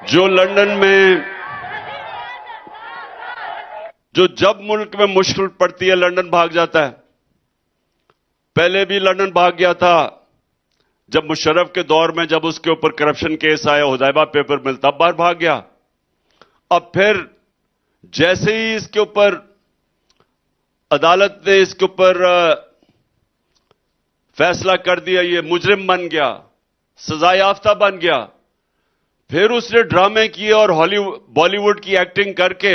جو لندن میں جو جب ملک میں مشکل پڑتی ہے لندن بھاگ جاتا ہے. پہلے بھی لندن بھاگ گیا تھا جب مشرف کے دور میں جب اس کے اوپر کرپشن کیس آیا, حدیبہ پیپر مل, تب باہر بھاگ گیا. اب پھر جیسے ہی اس کے اوپر عدالت نے اس کے اوپر فیصلہ کر دیا, یہ مجرم بن گیا, سزا یافتہ بن گیا, پھر اس نے ڈرامے کیے اور بالی ووڈ کی ایکٹنگ کر کے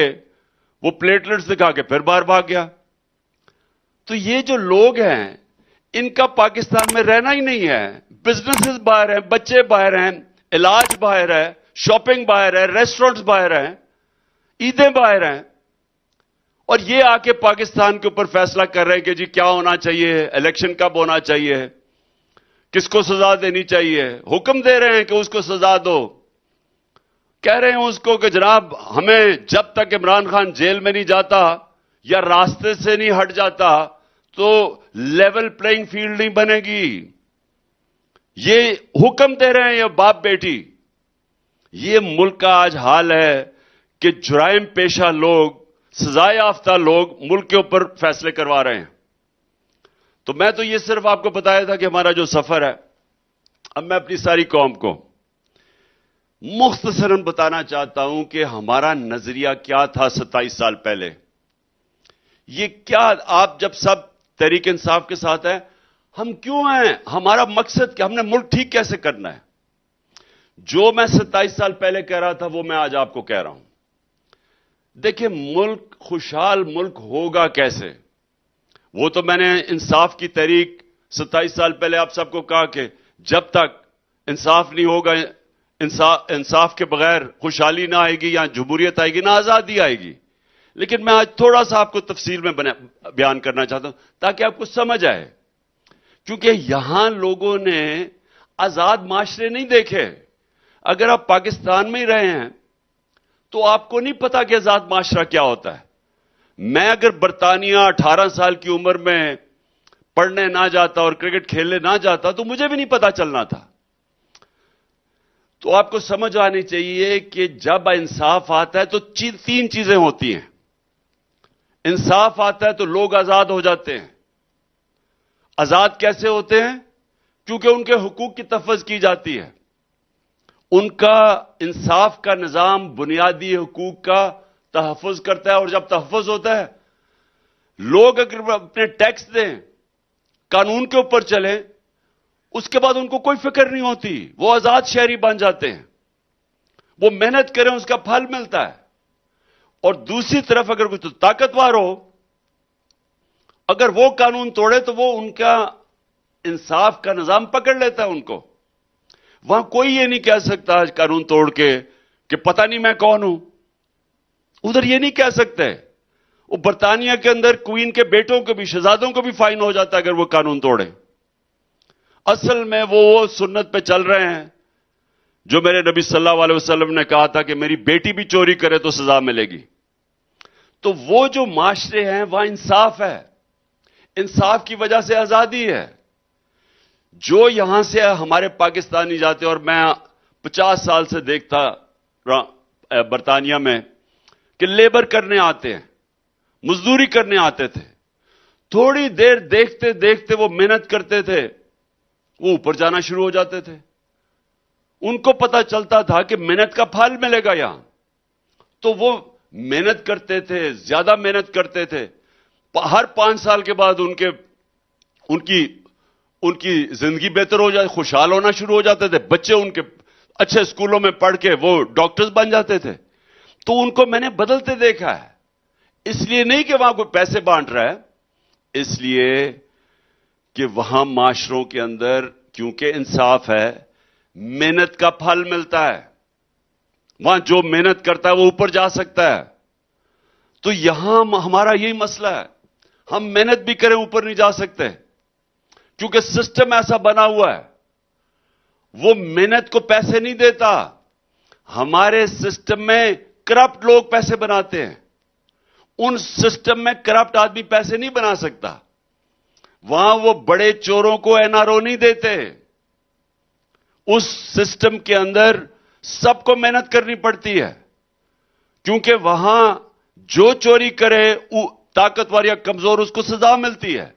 وہ پلیٹلٹس دکھا کے پھر باہر بھاگ گیا. تو یہ جو لوگ ہیں ان کا پاکستان میں رہنا ہی نہیں ہے. بزنسز باہر ہیں, بچے باہر ہیں, علاج باہر ہے, شاپنگ باہر ہے, ریسٹورنٹس باہر ہیں, عیدیں باہر ہیں, اور یہ آ کے پاکستان کے اوپر فیصلہ کر رہے ہیں کہ جی کیا ہونا چاہیے, الیکشن کب ہونا چاہیے, کس کو سزا دینی چاہیے. حکم دے رہے ہیں کہ اس کو سزا دو. کہہ رہے ہیں اس کو کہ جناب ہمیں جب تک عمران خان جیل میں نہیں جاتا یا راستے سے نہیں ہٹ جاتا تو لیول پلینگ فیلڈ نہیں بنے گی. یہ حکم دے رہے ہیں یہ باپ بیٹی. یہ ملک کا آج حال ہے کہ جرائم پیشہ لوگ, سزا یافتہ لوگ ملک کے اوپر فیصلے کروا رہے ہیں. تو میں تو یہ صرف آپ کو بتایا تھا کہ ہمارا جو سفر ہے. اب میں اپنی ساری قوم کو مختصراً بتانا چاہتا ہوں کہ ہمارا نظریہ کیا تھا 27 سال پہلے. یہ کیا, آپ جب سب تحریک انصاف کے ساتھ ہیں, ہم کیوں ہیں, ہمارا مقصد کہ ہم نے ملک ٹھیک کیسے کرنا ہے. جو میں 27 سال پہلے کہہ رہا تھا وہ میں آج آپ کو کہہ رہا ہوں. دیکھیں ملک خوشحال ملک ہوگا کیسے, وہ تو میں نے انصاف کی تحریک 27 سال پہلے آپ سب کو کہا کہ جب تک انصاف نہیں ہوگا, انصاف کے بغیر خوشحالی نہ آئے گی, یا جمہوریت آئے گی, نہ آزادی آئے گی. لیکن میں آج تھوڑا سا آپ کو تفصیل میں بیان کرنا چاہتا ہوں تاکہ آپ کو سمجھ آئے. کیونکہ یہاں لوگوں نے آزاد معاشرے نہیں دیکھے. اگر آپ پاکستان میں ہی رہے ہیں تو آپ کو نہیں پتا کہ آزاد معاشرہ کیا ہوتا ہے. میں اگر برطانیہ 18 سال کی عمر میں پڑھنے نہ جاتا اور کرکٹ کھیلنے نہ جاتا تو مجھے بھی نہیں پتا چلنا تھا. تو آپ کو سمجھ آنی چاہیے کہ جب انصاف آتا ہے تو 3 چیزیں ہوتی ہیں. انصاف آتا ہے تو لوگ آزاد ہو جاتے ہیں. آزاد کیسے ہوتے ہیں؟ کیونکہ ان کے حقوق کی تفویض کی جاتی ہے. ان کا انصاف کا نظام بنیادی حقوق کا تحفظ کرتا ہے, اور جب تحفظ ہوتا ہے لوگ اگر اپنے ٹیکس دیں, قانون کے اوپر چلیں, اس کے بعد ان کو کوئی فکر نہیں ہوتی, وہ آزاد شہری بن جاتے ہیں. وہ محنت کریں اس کا پھل ملتا ہے. اور دوسری طرف اگر کوئی طاقتور ہو, اگر وہ قانون توڑے تو وہ ان کا انصاف کا نظام پکڑ لیتا ہے ان کو. وہاں کوئی یہ نہیں کہہ سکتا قانون توڑ کے کہ پتہ نہیں میں کون ہوں. ادھر یہ نہیں کہہ سکتے. وہ برطانیہ کے اندر کوئین کے بیٹوں کو بھی, شہزادوں کو بھی فائن ہو جاتا ہے اگر وہ قانون توڑے. اصل میں وہ سنت پہ چل رہے ہیں جو میرے نبی صلی اللہ علیہ وسلم نے کہا تھا کہ میری بیٹی بھی چوری کرے تو سزا ملے گی. تو وہ جو معاشرے ہیں وہاں انصاف ہے, انصاف کی وجہ سے آزادی ہے. جو یہاں سے ہمارے پاکستانی جاتے, اور میں 50 سال سے دیکھتا برطانیہ میں کہ لیبر کرنے آتے ہیں, مزدوری کرنے آتے تھے, تھوڑی دیر دیکھتے دیکھتے وہ محنت کرتے تھے, وہ اوپر جانا شروع ہو جاتے تھے. ان کو پتا چلتا تھا کہ محنت کا پھل ملے گا یہاں, تو وہ محنت کرتے تھے, زیادہ محنت کرتے تھے. ہر 5 سال کے بعد ان کی زندگی بہتر ہو جائے, خوشحال ہونا شروع ہو جاتے تھے. بچے ان کے اچھے اسکولوں میں پڑھ کے وہ ڈاکٹرز بن جاتے تھے. تو ان کو میں نے بدلتے دیکھا ہے. اس لیے نہیں کہ وہاں کوئی پیسے بانٹ رہا ہے, اس لیے کہ وہاں معاشروں کے اندر کیونکہ انصاف ہے, محنت کا پھل ملتا ہے. وہاں جو محنت کرتا ہے وہ اوپر جا سکتا ہے. تو یہاں ہمارا یہی مسئلہ ہے, ہم محنت بھی کریں اوپر نہیں جا سکتے کیونکہ سسٹم ایسا بنا ہوا ہے. وہ محنت کو پیسے نہیں دیتا. ہمارے سسٹم میں کرپٹ لوگ پیسے بناتے ہیں. ان سسٹم میں کرپٹ آدمی پیسے نہیں بنا سکتا. وہاں وہ بڑے چوروں کو این آر او نہیں دیتے. اس سسٹم کے اندر سب کو محنت کرنی پڑتی ہے، کیونکہ وہاں جو چوری کرے طاقتور یا کمزور اس کو سزا ملتی ہے.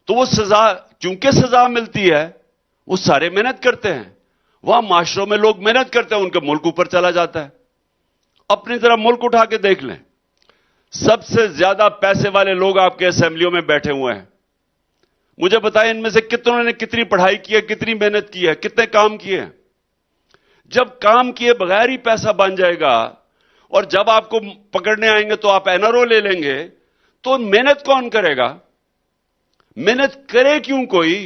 تو وہ سزا، کیونکہ سزا ملتی ہے، وہ سارے محنت کرتے ہیں. وہاں معاشروں میں لوگ محنت کرتے ہیں، ان کے ملک اوپر چلا جاتا ہے. اپنی طرح ملک اٹھا کے دیکھ لیں، سب سے زیادہ پیسے والے لوگ آپ کے اسمبلیوں میں بیٹھے ہوئے ہیں. مجھے بتائیں ان میں سے کتنوں نے کتنی پڑھائی کی ہے، کتنی محنت کی ہے، کتنے کام کیے ہیں؟ جب کام کیے بغیر ہی پیسہ بن جائے گا اور جب آپ کو پکڑنے آئیں گے تو آپ این آر او لے لیں گے، تو محنت کون کرے گا؟ محنت کرے کیوں کوئی؟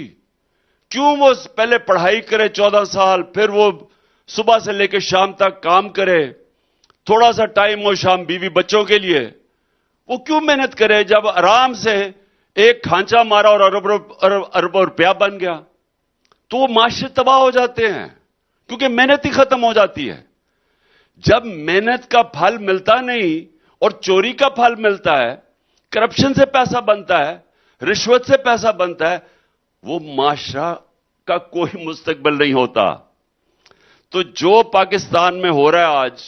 کیوں وہ پہلے پڑھائی کرے 14 سال، پھر وہ صبح سے لے کے شام تک کام کرے، تھوڑا سا ٹائم ہو شام بیوی بچوں کے لیے، وہ کیوں محنت کرے جب آرام سے ایک کھانچا مارا اور اربوں روپیہ بن گیا؟ تو وہ معاشرے تباہ ہو جاتے ہیں کیونکہ محنت ہی ختم ہو جاتی ہے. جب محنت کا پھل ملتا نہیں اور چوری کا پھل ملتا ہے، کرپشن سے پیسہ بنتا ہے، رشوت سے پیسہ بنتا ہے، وہ معاشرہ کا کوئی مستقبل نہیں ہوتا. تو جو پاکستان میں ہو رہا ہے آج،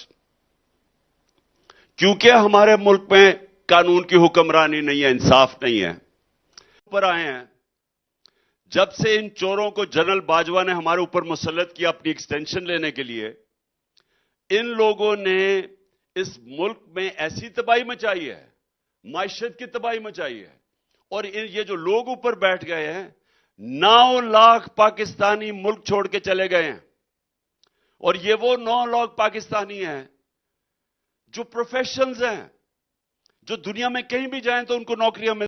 کیونکہ ہمارے ملک میں قانون کی حکمرانی نہیں ہے، انصاف نہیں ہے، اوپر آئے ہیں. جب سے ان چوروں کو جنرل باجوہ نے ہمارے اوپر مسلط کیا اپنی ایکسٹینشن لینے کے لیے، ان لوگوں نے اس ملک میں ایسی تباہی مچائی ہے، معیشت کی تباہی مچائی ہے. اور یہ جو لوگ اوپر بیٹھ گئے ہیں، 9 لاکھ پاکستانی ملک چھوڑ کے چلے گئے ہیں. اور یہ وہ 9 لاکھ پاکستانی ہیں جو پروفیشنلز ہیں، جو دنیا میں کہیں بھی جائیں تو ان کو نوکریاں ملتی ہیں.